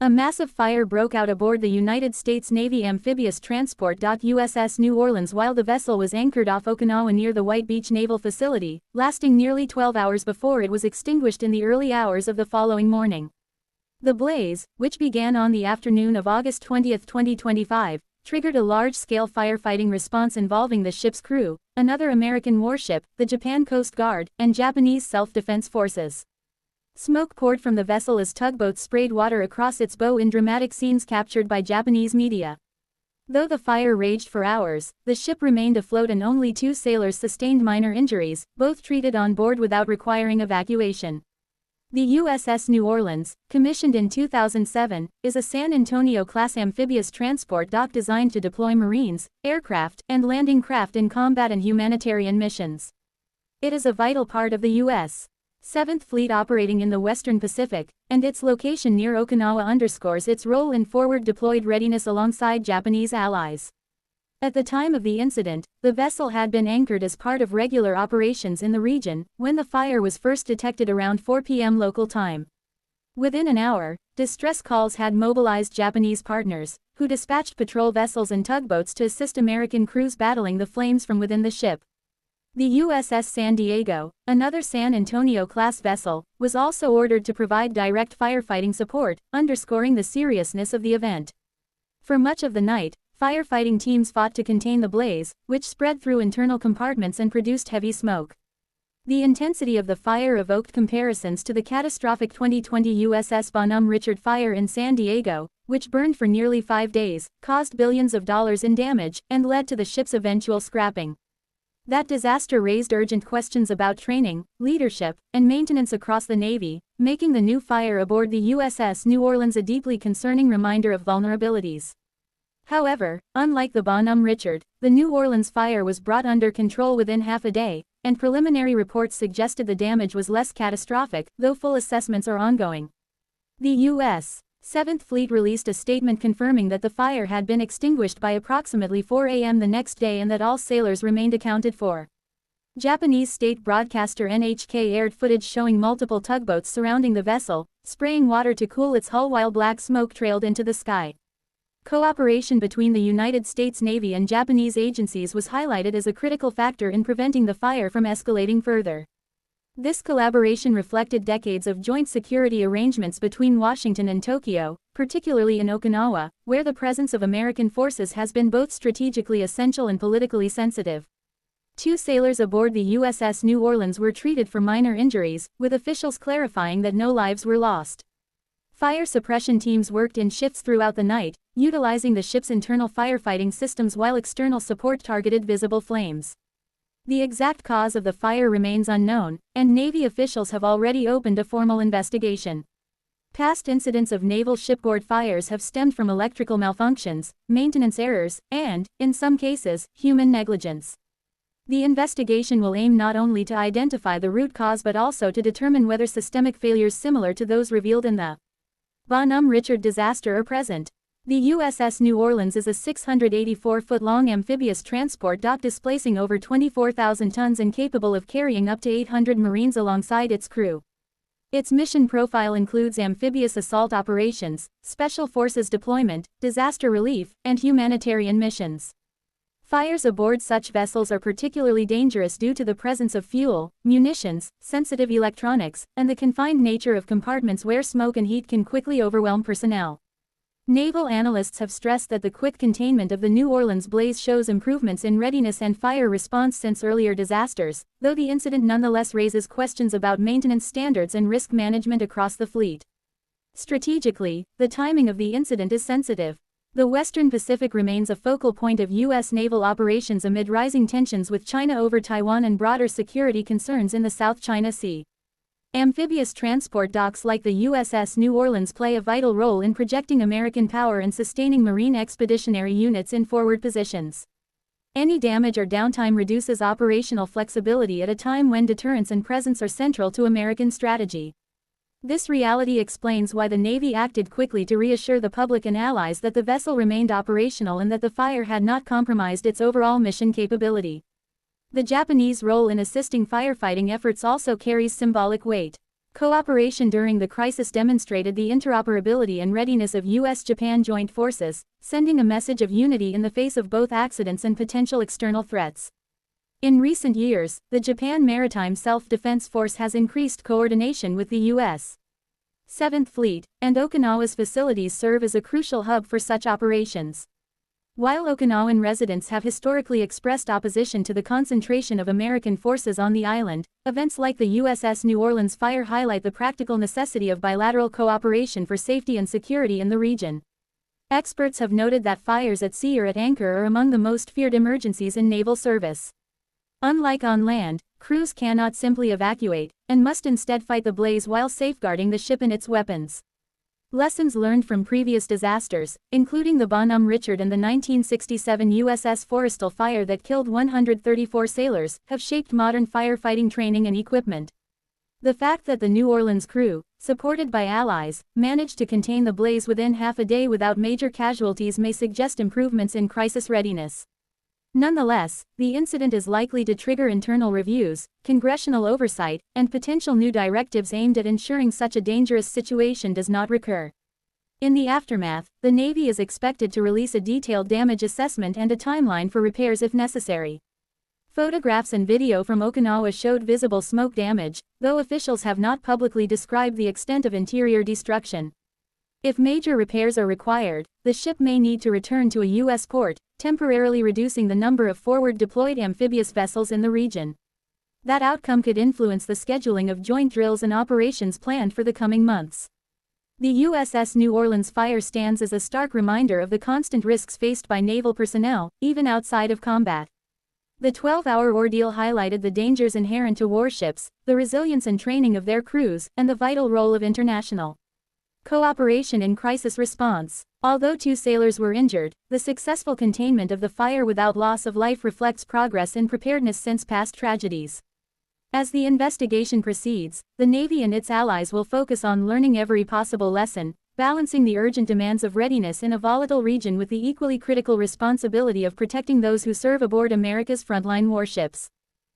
A massive fire broke out aboard the United States Navy amphibious transport dock USS New Orleans while the vessel was anchored off Okinawa near the White Beach Naval Facility, lasting nearly 12 hours before it was extinguished in the early hours of the following morning. The blaze, which began on the afternoon of August 20, 2025, triggered a large-scale firefighting response involving the ship's crew, another American warship, the Japan Coast Guard, and Japanese self-defense forces. Smoke poured from the vessel as tugboats sprayed water across its bow in dramatic scenes captured by Japanese media. Though the fire raged for hours, the ship remained afloat and only 2 sailors sustained minor injuries, both treated on board without requiring evacuation. The USS New Orleans, commissioned in 2007, is a San Antonio-class amphibious transport dock designed to deploy Marines, aircraft, and landing craft in combat and humanitarian missions. It is a vital part of the U.S. 7th Fleet operating in the Western Pacific, and its location near Okinawa underscores its role in forward deployed readiness alongside Japanese allies. At the time of the incident, the vessel had been anchored as part of regular operations in the region, when the fire was first detected around 4 p.m. local time. Within an hour, distress calls had mobilized Japanese partners, who dispatched patrol vessels and tugboats to assist American crews battling the flames from within the ship. The USS San Diego, another San Antonio-class vessel, was also ordered to provide direct firefighting support, underscoring the seriousness of the event. For much of the night, firefighting teams fought to contain the blaze, which spread through internal compartments and produced heavy smoke. The intensity of the fire evoked comparisons to the catastrophic 2020 USS Bonhomme Richard fire in San Diego, which burned for nearly 5 days, caused billions of dollars in damage, and led to the ship's eventual scrapping. That disaster raised urgent questions about training, leadership, and maintenance across the Navy, making the new fire aboard the USS New Orleans a deeply concerning reminder of vulnerabilities. However, unlike the Bonhomme Richard, the New Orleans fire was brought under control within half a day, and preliminary reports suggested the damage was less catastrophic, though full assessments are ongoing. The U.S. 7th Fleet released a statement confirming that the fire had been extinguished by approximately 4 a.m. the next day and that all sailors remained accounted for. Japanese state broadcaster NHK aired footage showing multiple tugboats surrounding the vessel, spraying water to cool its hull while black smoke trailed into the sky. Cooperation between the United States Navy and Japanese agencies was highlighted as a critical factor in preventing the fire from escalating further. This collaboration reflected decades of joint security arrangements between Washington and Tokyo, particularly in Okinawa, where the presence of American forces has been both strategically essential and politically sensitive. 2 sailors aboard the USS New Orleans were treated for minor injuries, with officials clarifying that no lives were lost. Fire suppression teams worked in shifts throughout the night, utilizing the ship's internal firefighting systems while external support targeted visible flames. The exact cause of the fire remains unknown, and Navy officials have already opened a formal investigation. Past incidents of naval shipboard fires have stemmed from electrical malfunctions, maintenance errors, and, in some cases, human negligence. The investigation will aim not only to identify the root cause but also to determine whether systemic failures similar to those revealed in the Bonhomme Richard disaster are present. The USS New Orleans is a 684-foot-long amphibious transport dock displacing over 24,000 tons and capable of carrying up to 800 Marines alongside its crew. Its mission profile includes amphibious assault operations, special forces deployment, disaster relief, and humanitarian missions. Fires aboard such vessels are particularly dangerous due to the presence of fuel, munitions, sensitive electronics, and the confined nature of compartments where smoke and heat can quickly overwhelm personnel. Naval analysts have stressed that the quick containment of the New Orleans blaze shows improvements in readiness and fire response since earlier disasters, though the incident nonetheless raises questions about maintenance standards and risk management across the fleet. Strategically, the timing of the incident is sensitive. The Western Pacific remains a focal point of U.S. naval operations amid rising tensions with China over Taiwan and broader security concerns in the South China Sea. Amphibious transport docks like the USS New Orleans play a vital role in projecting American power and sustaining Marine expeditionary units in forward positions. Any damage or downtime reduces operational flexibility at a time when deterrence and presence are central to American strategy. This reality explains why the Navy acted quickly to reassure the public and allies that the vessel remained operational and that the fire had not compromised its overall mission capability. The Japanese role in assisting firefighting efforts also carries symbolic weight. Cooperation during the crisis demonstrated the interoperability and readiness of U.S.-Japan joint forces, sending a message of unity in the face of both accidents and potential external threats. In recent years, the Japan Maritime Self-Defense Force has increased coordination with the U.S. 7th Fleet, and Okinawa's facilities serve as a crucial hub for such operations. While Okinawan residents have historically expressed opposition to the concentration of American forces on the island, events like the USS New Orleans fire highlight the practical necessity of bilateral cooperation for safety and security in the region. Experts have noted that fires at sea or at anchor are among the most feared emergencies in naval service. Unlike on land, crews cannot simply evacuate, and must instead fight the blaze while safeguarding the ship and its weapons. Lessons learned from previous disasters, including the Bonhomme Richard and the 1967 USS Forrestal fire that killed 134 sailors, have shaped modern firefighting training and equipment. The fact that the New Orleans crew, supported by allies, managed to contain the blaze within half a day without major casualties may suggest improvements in crisis readiness. Nonetheless, the incident is likely to trigger internal reviews, congressional oversight, and potential new directives aimed at ensuring such a dangerous situation does not recur. In the aftermath, the Navy is expected to release a detailed damage assessment and a timeline for repairs if necessary. Photographs and video from Okinawa showed visible smoke damage, though officials have not publicly described the extent of interior destruction. If major repairs are required, the ship may need to return to a U.S. port, temporarily reducing the number of forward-deployed amphibious vessels in the region. That outcome could influence the scheduling of joint drills and operations planned for the coming months. The USS New Orleans fire stands as a stark reminder of the constant risks faced by naval personnel, even outside of combat. The 12-hour ordeal highlighted the dangers inherent to warships, the resilience and training of their crews, and the vital role of international cooperation in crisis response. Although 2 sailors were injured, the successful containment of the fire without loss of life reflects progress in preparedness since past tragedies. As the investigation proceeds, the Navy and its allies will focus on learning every possible lesson, balancing the urgent demands of readiness in a volatile region with the equally critical responsibility of protecting those who serve aboard America's frontline warships.